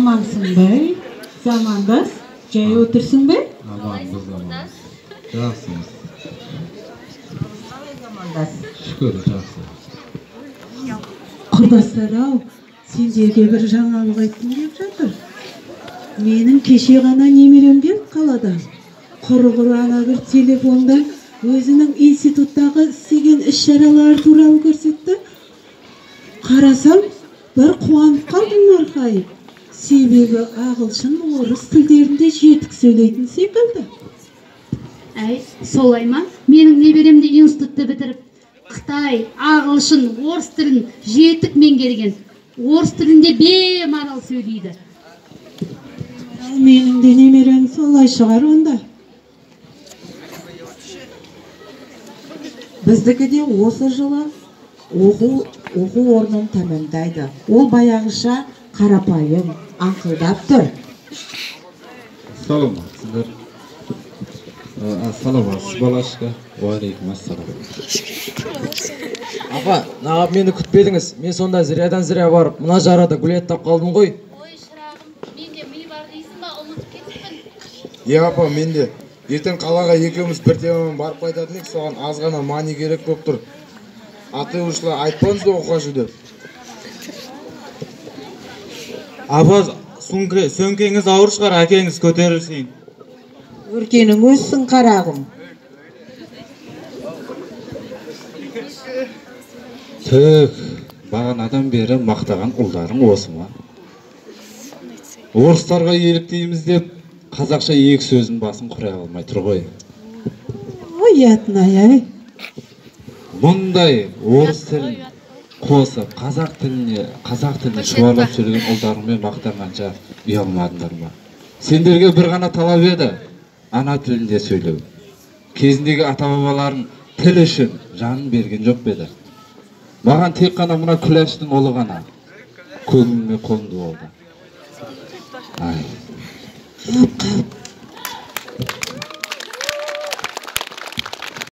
Amansın bey, zamandас, жай отырсың бе? Amanбыз, amanбыз. Жақсымыз. Қалай замандас? Шүкір, жақсы. Құрдастар-ау, сендерге бір жаңалық айтқым келіп жатыр. Менің кеше ғана немерем келіп қаладан. Құрғыр ана бір телефонда өзінің институттағы істеген іс-шаралары туралы көрсетті. Қарасам, бір қуанып қалдым марқайып. Себебі ағылшын, орыс тілдерінде жетік сөйлейтін секілді. Әй, солай ма? Менің неберемде институтты бітіріп, Қытай, ағылшын, орыс тілін жетік меңгерген. Орыс тілінде беймарал сөйлейді. Менің де немерем солай шығар онда. Біздікі де осы жылы оқу орнын тәмамдайды. Ол баяғыша қарапайым, аңқылдап тұр. Саламатсыздар. Саламатсыз балашка. Уалейкум ассалам. Апа, нағап мені күтпедіңіз. Мен сонда зірядан-зіря барып, мына жарада гүл еттап қалдым ғой. Ой, шырағым, менде ми бар дейсің ба, ұмытып кеттім. Иә апа, менде. Ертең қалаға екеуміз бір темамен барып қайтатын едік, соған аз ғана мани керек болып тұр. Атышулар айтпаңыз да оқуға деп. Апа, сөмкеңіз ауыр шығар, әкеңіз көтерілсін. Өркенің өссін қарағым. Түк, бағанадан бері мақтаған ұлдарың осы ма? Орыстарға еліктейміз деп, қазақша екі сөздің басын құрай алмай тұр ғой. Ой, ятын-ай. Мұндай орыс тілін қосып, қазақ тіліне шуарлап сөйлеген ұлдарыңмен мақтанғанша ұялмадыңдар ма? Сендерге бір ғана талап еді, ана тілінде сөйлеу. Кезіндегі ата-бабаларың тіл үшін жанын берген жоқ беді. Маған тек қана мына күләштің ұлы ғана көңіліме қонды болды. Ай. Қап,